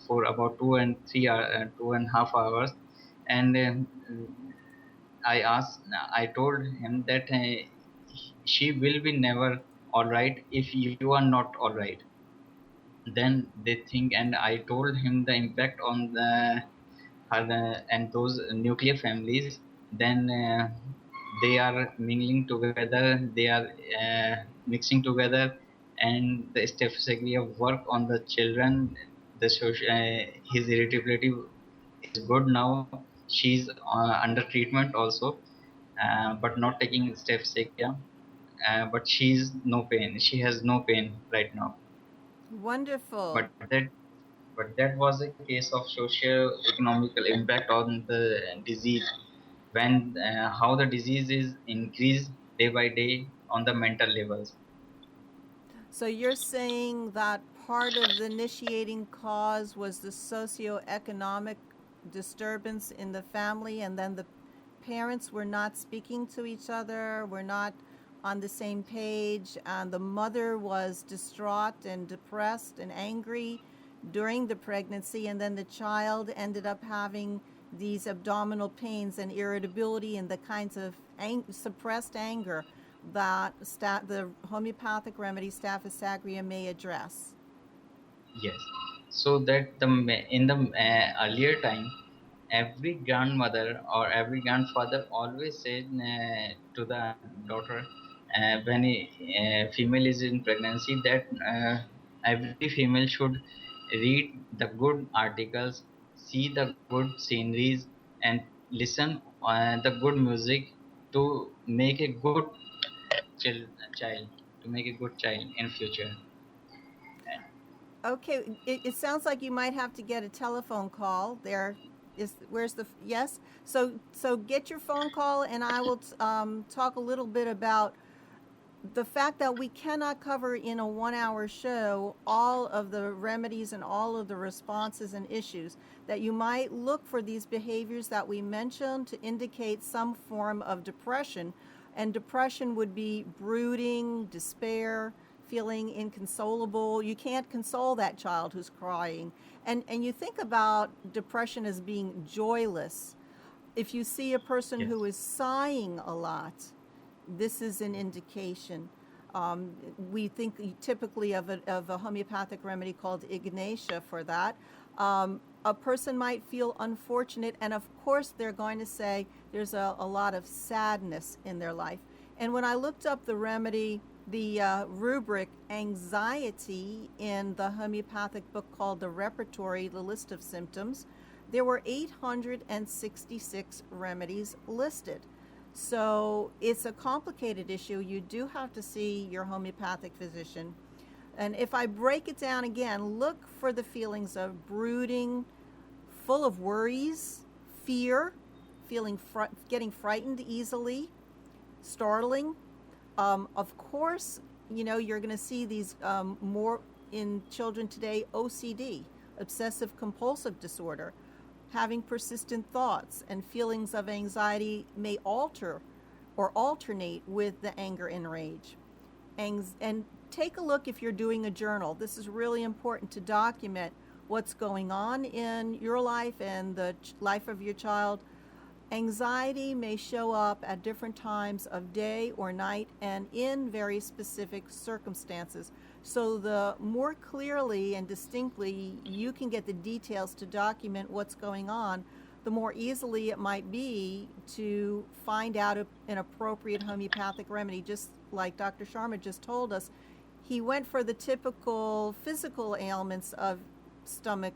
for about 2.5 hours, and I asked, I told him that she will be never all right if you are not all right. Then they think, and I told him the impact on the her and those nuclear families. Then they are mingling together, they are mixing together, and the Staphylococcus work on the children. The social, his irritability is good now. She's under treatment also, but not taking Staphylococcus. But she's no pain. She has no pain right now. Wonderful. But that was a case of socio-economical impact on the disease, when how the disease is increased day by day on the mental levels. So you're saying that part of the initiating cause was the socioeconomic disturbance in the family, and then the parents were not speaking to each other, were not on the same page, and the mother was distraught and depressed and angry during the pregnancy, and then the child ended up having these abdominal pains and irritability and the kinds of suppressed anger that the homeopathic remedy Staphylococcus aureus may address. Yes. So that in the earlier time, every grandmother or every grandfather always said to the daughter when a female is in pregnancy that every female should read the good articles, see the good sceneries, and listen the good music to make a good child, to make a good child in future. Okay, it sounds like you might have to get a telephone call. Where's the yes? So get your phone call, and I will talk a little bit about the fact that we cannot cover in a 1-hour show all of the remedies and all of the responses and issues, that you might look for these behaviors that we mentioned to indicate some form of depression. And depression would be brooding, despair, feeling inconsolable. You can't console that child who's crying. And you think about depression as being joyless. If you see a person Yes. who is sighing a lot, this is an indication. We think typically of a homeopathic remedy called Ignatia for that. A person might feel unfortunate, and of course they're going to say there's a lot of sadness in their life. And when I looked up the remedy, the rubric anxiety in the homeopathic book called The Repertory, the list of symptoms, there were 866 remedies listed. So it's a complicated issue. You do have to see your homeopathic physician. And if I break it down again, look for the feelings of brooding, full of worries, fear, getting frightened easily, startling. Of course, you're going to see these more in children today, OCD, obsessive compulsive disorder. Having persistent thoughts and feelings of anxiety may alter or alternate with the anger and rage. And take a look if you're doing a journal. This is really important to document what's going on in your life and the life of your child. Anxiety may show up at different times of day or night and in very specific circumstances. So the more clearly and distinctly you can get the details to document what's going on, the more easily it might be to find out an appropriate homeopathic remedy. Just like Dr. Sharma just told us, he went for the typical physical ailments of stomach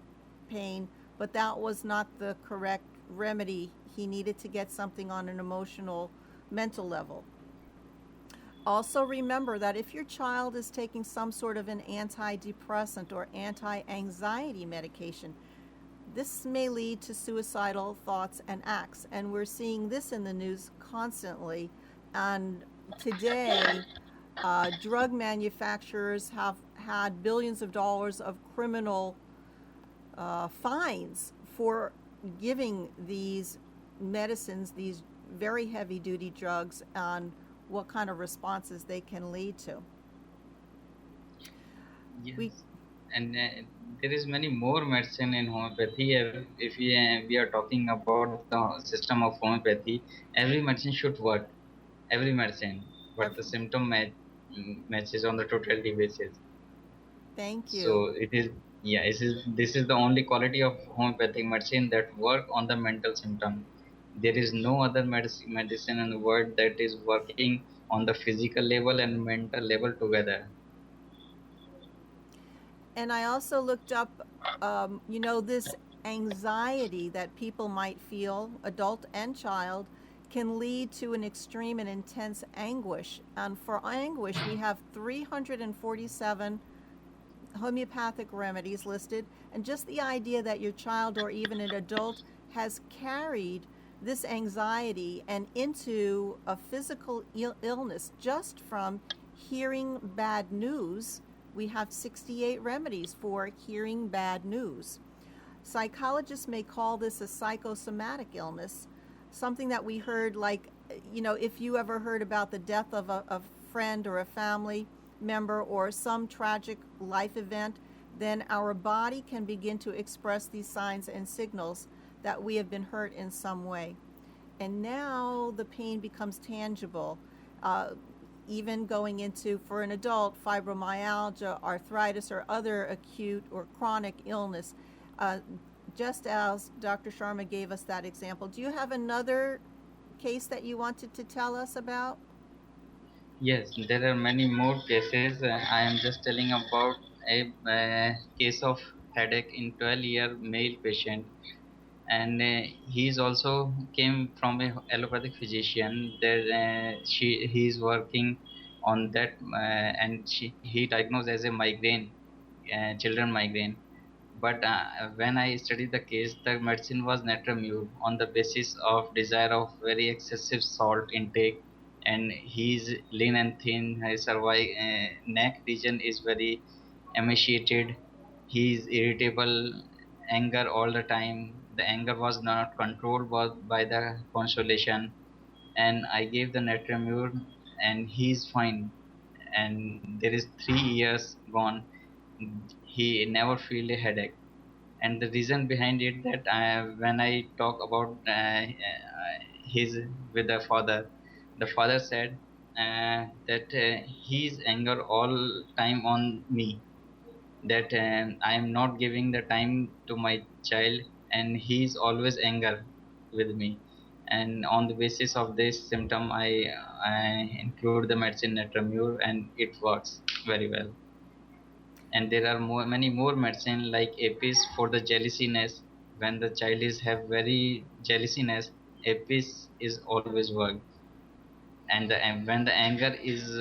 pain, but that was not the correct remedy. He needed to get something on an emotional, mental level. Also remember that if your child is taking some sort of an antidepressant or anti-anxiety medication, this may lead to suicidal thoughts and acts. And we're seeing this in the news constantly. And today, drug manufacturers have had billions of dollars of criminal fines for giving these medicines, these very heavy-duty drugs, and what kind of responses they can lead to. Yes. And there is many more medicine in homeopathy. If we are talking about the system of homeopathy, every medicine should work. Every medicine, but the symptom matches on the totality basis. Thank you. So this is the only quality of homeopathic medicine that work on the mental symptom. There is no other medicine in the world that is working on the physical level and mental level together. And I also looked up, this anxiety that people might feel, adult and child, can lead to an extreme and intense anguish. And for anguish, we have 347 homeopathic remedies listed. And just the idea that your child or even an adult has carried this anxiety and into a physical illness just from hearing bad news. We have 68 remedies for hearing bad news. Psychologists may call this a psychosomatic illness, something that we heard, like, if you ever heard about the death of a friend or a family member or some tragic life event, then our body can begin to express these signs and signals that we have been hurt in some way. And now the pain becomes tangible, even going into, for an adult, fibromyalgia, arthritis, or other acute or chronic illness. Just as Dr. Sharma gave us that example, do you have another case that you wanted to tell us about? Yes, there are many more cases. I am just telling about a case of headache in 12-year male patient, and he's also came from a allopathic physician. There, he is working on that, and he diagnosed as a migraine, children migraine. But when I studied the case, the medicine was Natramur on the basis of desire of very excessive salt intake, and he's lean and thin. His neck region is very emaciated. He's irritable, anger all the time. The anger was not controlled by the consolation, and I gave the Natramur, and he's fine. And there is 3 years gone. He never feel a headache, and the reason behind it that when I talk about his with the father said that he's anger all time on me, that I am not giving the time to my child, and he's always anger with me. And on the basis of this symptom, I include the medicine Natramur, and it works very well. And there are many more medicine like apis for the jealousiness. When the child is have very jealousiness, apis is always work. And when the anger is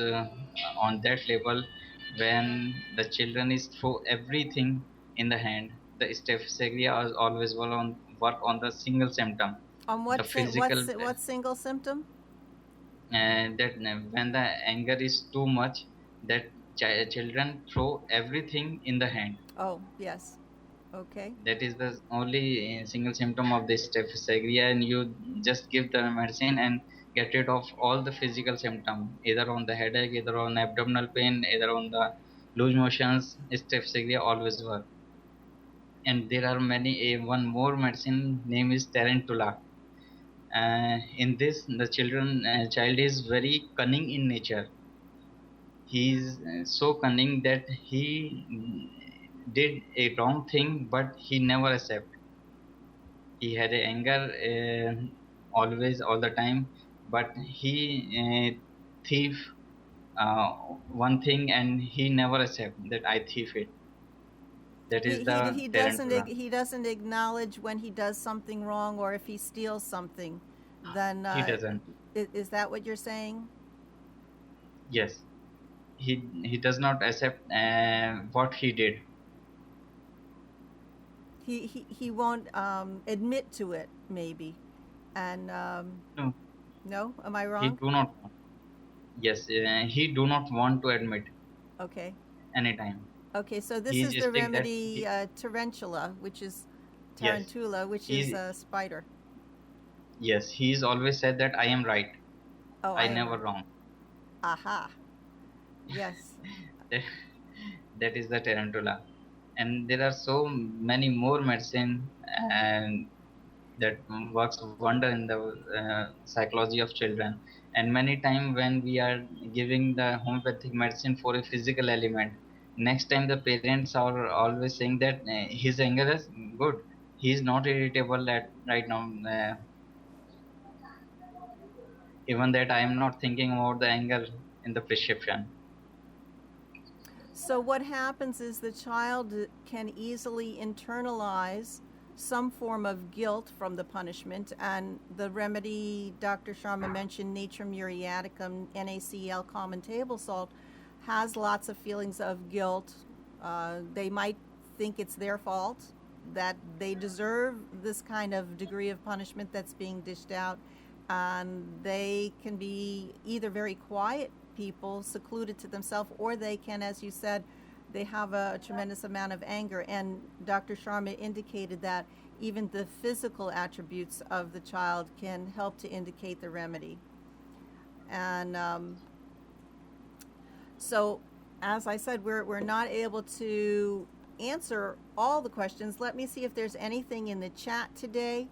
on that level, when the children is throw everything in the hand, the stephysagria is always work on the single symptom, On the physical. what single symptom? That when the anger is too much, that children throw everything in the hand. Oh, yes. Okay. That is the only single symptom of this stephysagria, and you just give the medicine and get rid of all the physical symptom, either on the headache, either on abdominal pain, either on the loose motions. Stephysagria always work. And there are many. One more medicine name is tarantula. In this, the child is very cunning in nature. He is so cunning that he did a wrong thing, but he never accept. He had a anger always all the time, but he thief one thing, and he never accept that I thief it. That is He doesn't acknowledge when he does something wrong, or if he steals something, then he doesn't. Is that what you're saying? Yes, he does not accept what he did. He won't admit to it, maybe, and No. No, am I wrong? He do not. Yes, he do not want to admit. Okay. Anytime. Okay, so this He is just the think that remedy tarantula, which is tarantula, which is a spider. Yes, he's always said that I am right. Oh, I never wrong. Aha. Yes. That is the tarantula. And there are so many more medicine and that works wonder in the psychology of children. And many time when we are giving the homeopathic medicine for a physical element, next time the parents are always saying that his anger is good, he is not irritable at right now. Even that I am not thinking about the anger in the prescription. So what happens is the child can easily internalize some form of guilt from the punishment, and the remedy Dr. Sharma mentioned, Natrum muriaticum, NaCl, common table salt, has lots of feelings of guilt. They might think it's their fault, that they deserve this kind of degree of punishment that's being dished out, and they can be either very quiet people, secluded to themselves, or they can, as you said, they have a tremendous amount of anger. And Dr. Sharma indicated that even the physical attributes of the child can help to indicate the remedy. And so, as I said, we're not able to answer all the questions. Let me see if there's anything in the chat today.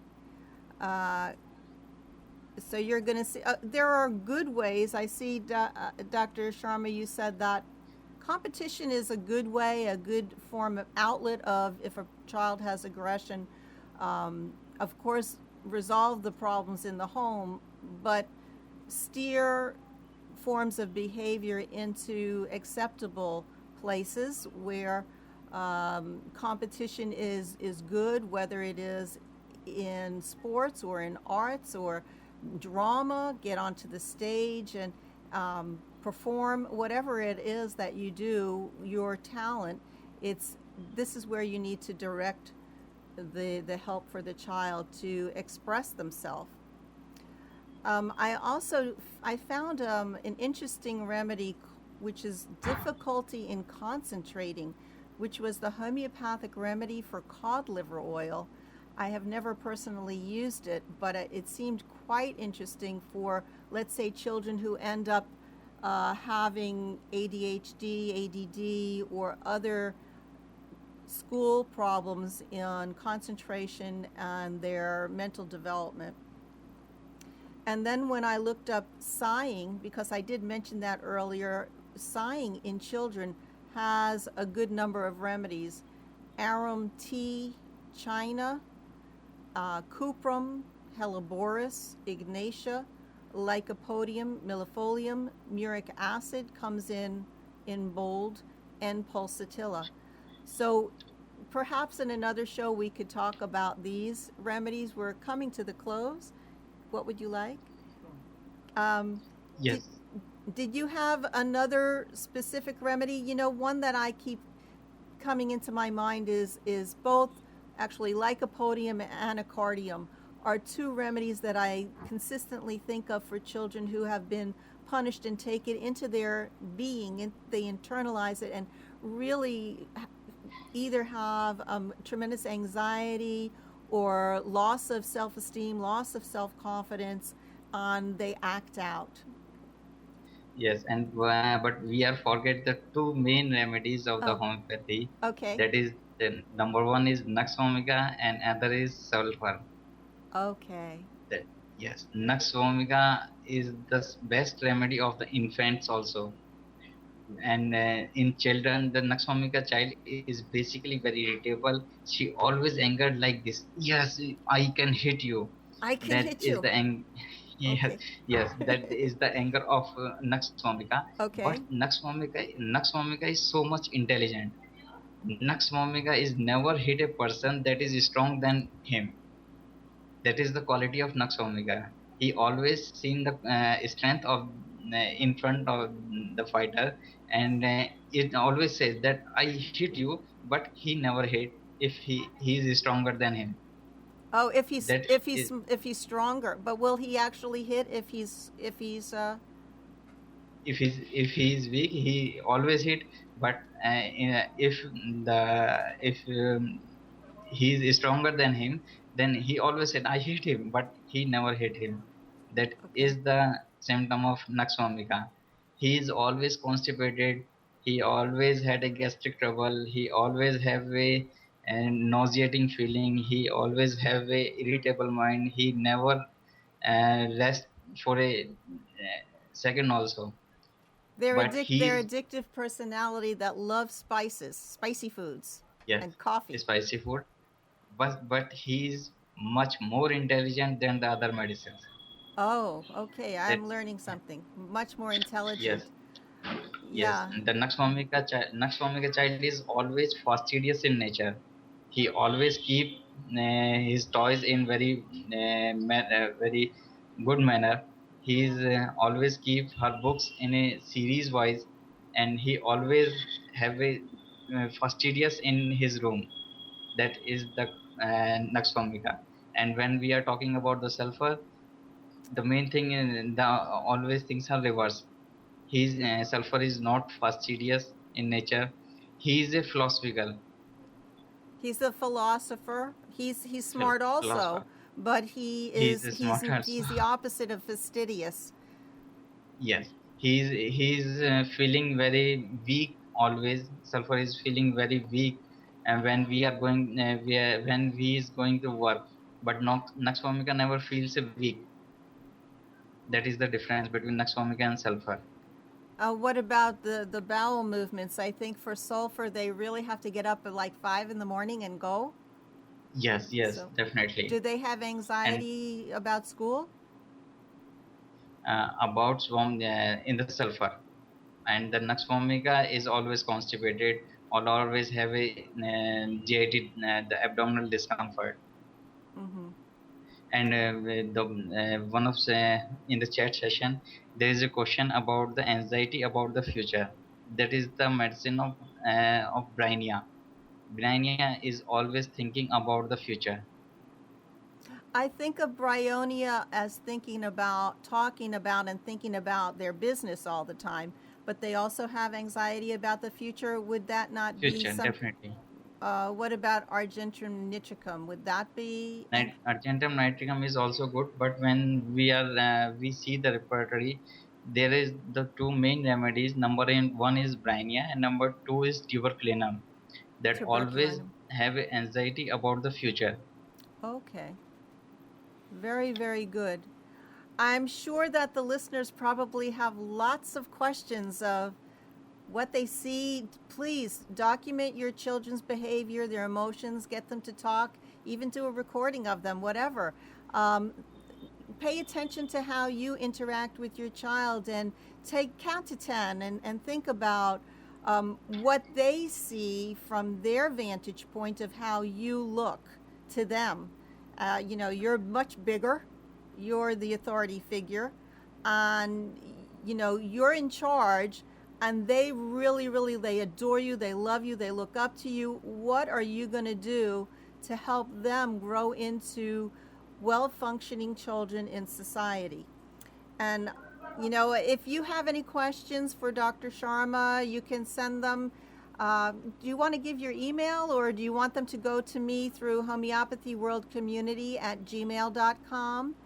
So you're going to see, there are good ways. I see, Dr. Sharma, you said that competition is a good way, a good form of outlet of if a child has aggression. Of course, resolve the problems in the home, but steer forms of behavior into acceptable places where competition is good, whether it is in sports or in arts or drama. Get onto the stage and perform whatever it is that you do, your talent. This is where you need to direct the help for the child to express themselves. I found an interesting remedy, which is difficulty in concentrating, which was the homeopathic remedy for cod liver oil. I have never personally used it, but it seemed quite interesting for, let's say, children who end up having ADHD, ADD, or other school problems in concentration and their mental development. And then when I looked up sighing, because I did mention that earlier, sighing in children has a good number of remedies. Arum tea, China, cuprum, helleborus, ignatia, lycopodium, millefolium, muric acid comes in bold, and pulsatilla. So perhaps in another show we could talk about these remedies. We're coming to the close. What would you like? Yes. Did you have another specific remedy? You know, one that I keep coming into my mind is both actually lycopodium and anacardium are two remedies that I consistently think of for children who have been punished and take it into their being, and they internalize it and really either have tremendous anxiety or loss of self-esteem, loss of self-confidence, and they act out. Yes, and but we are forget the two main remedies of the Oh. homeopathy. Okay. That is, the number one is Nux vomica and other is sulfur. Okay. Yes, Nux vomica is the best remedy of the infants also. And in children, the Nux vomica child is basically very irritable. She always angered like this. Yes, I can hit you. I can That hit is you. the yes, Okay. yes, that is the anger of Nux vomica. Okay. But Nux vomica is so much intelligent. Nux vomica is never hit a person that is strong than him. That is the quality of Nux vomica. He always seen the strength of in front of the fighter, and it always says that I hit you, but he never hit if he is stronger than him. Oh, if he's That if he's stronger, but will he actually hit if he's if he's weak, he always hit. But if he's stronger than him, then he always said I hit him, but he never hit him. That is the symptom of Nux vomica. He is always constipated. He always had a gastric trouble. He always have a nauseating feeling. He always have a irritable mind. He never rest for a second also. Their addictive personality that loves spicy foods, yes, and coffee. Spicy food. But he is much more intelligent than the other medicines. Oh, okay. I'm learning something. Much more intelligent. Yes. Yeah. Yes. The Nux vomica child is always fastidious in nature. He always keep his toys in very very good manner. He is always keep her books in a series wise, and he always have a fastidious in his room. That is the Nux vomica. And when we are talking about the sulfur, the main thing is always things are reversed. His sulfur is not fastidious in nature. He is a philosophical. He's a philosopher. He's smart also, but he's the opposite of fastidious. Yes, he's feeling very weak always. Sulfur is feeling very weak, and when we are going when we is going to work, but Nux vomica never feels weak. That is the difference between Nux vomica and sulfur. What about the bowel movements? I think for sulfur, they really have to get up at like 5 in the morning and go. Yes, So, definitely. do they have anxiety about school? About in the sulfur, and the Nux vomica is always constipated or always have a GIT, the abdominal discomfort. Mm-hmm. And one of in the chat session, there is a question about the anxiety about the future. That is the medicine of Brainia. Brainia is always thinking about the future. I think of Bryonia as talking about and thinking about their business all the time, but they also have anxiety about the future. Would that not be Future, some? definitely. What about Argentum nitricum? Would that be? Argentum nitricum is also good, but when we see the repertory, there is the two main remedies. Number one is Brainia, and number two is tuberculinum. That always Tuberculinum. have anxiety about the future. Okay. Very, very good. I'm sure that the listeners probably have lots of questions of what they see. Please document your children's behavior, their emotions, get them to talk, even do a recording of them, whatever. Pay attention to how you interact with your child and count to 10 and think about what they see from their vantage point of how you look to them. You're much bigger, you're the authority figure, and you're in charge, and they really they adore you, they love you, they look up to you. What are you going to do to help them grow into well-functioning children in society? And if you have any questions for Dr. Sharma, you can send them. Do you want to give your email, or do you want them to go to me through homeopathyworldcommunity@gmail.com?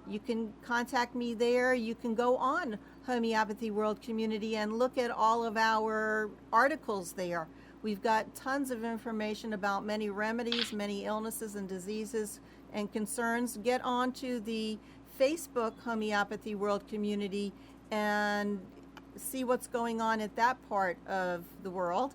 You can contact me there. You can go on Homeopathy World Community and look at all of our articles there. We've got tons of information about many remedies, many illnesses and diseases and concerns. Get onto the Facebook Homeopathy World Community and see what's going on at that part of the world.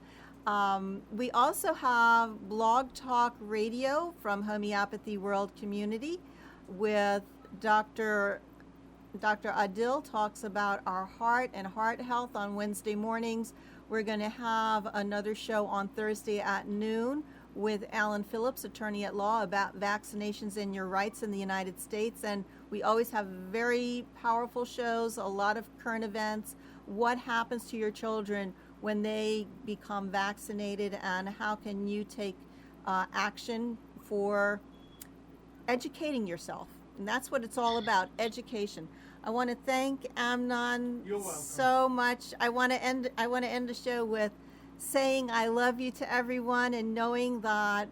We also have Blog Talk Radio from Homeopathy World Community with Dr. Adil talks about our heart and heart health on Wednesday mornings. We're going to have another show on Thursday at noon with Alan Phillips, attorney at law, about vaccinations and your rights in the United States. And we always have very powerful shows, a lot of current events, what happens to your children when they become vaccinated, and how can you take action for educating yourself. And that's what it's all about, education. I want to thank Amnon so much. I want to end the show with saying I love you to everyone, and knowing that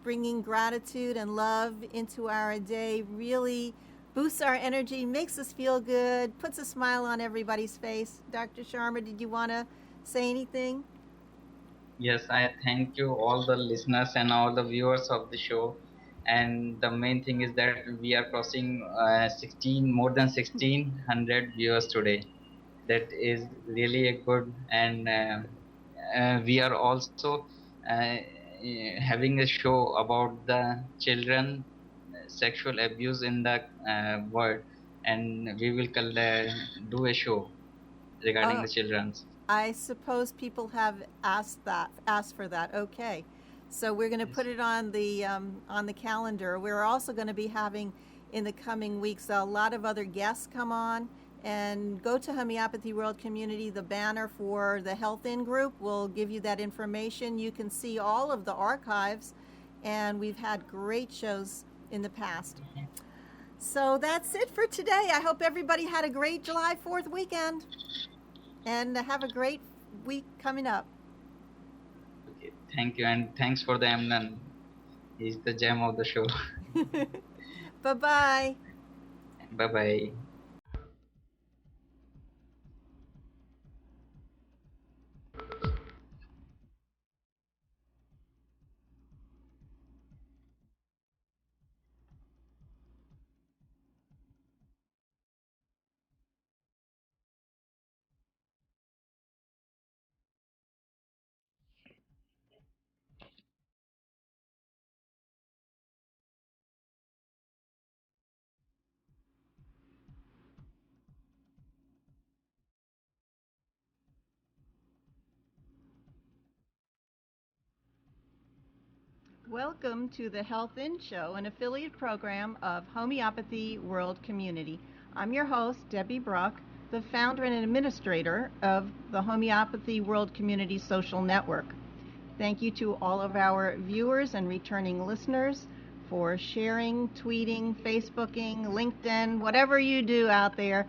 bringing gratitude and love into our day really boosts our energy, makes us feel good, puts a smile on everybody's face. Dr. Sharma, did you want to say anything? Yes, I thank you all the listeners and all the viewers of the show. And the main thing is that we are crossing more than 1600 viewers today. That is really a good, and we are also having a show about the children sexual abuse in the world, and we will do a show regarding the children's. I suppose people have asked for that. Okay, so we're going to put it on the calendar. We're also going to be having in the coming weeks a lot of other guests come on. And go to Homeopathy World Community. The banner for the Health In group will give you that information. You can see all of the archives, and we've had great shows in the past. So that's it for today. I hope everybody had a great July 4th weekend, and have a great week coming up. Okay, thank you, and thanks for the Amnon. He's the gem of the show. Bye-bye. Bye-bye. Welcome to the Health In Show, an affiliate program of Homeopathy World Community. I'm your host, Debby Bruck, the founder and administrator of the Homeopathy World Community Social Network. Thank you to all of our viewers and returning listeners for sharing, tweeting, Facebooking, LinkedIn, whatever you do out there.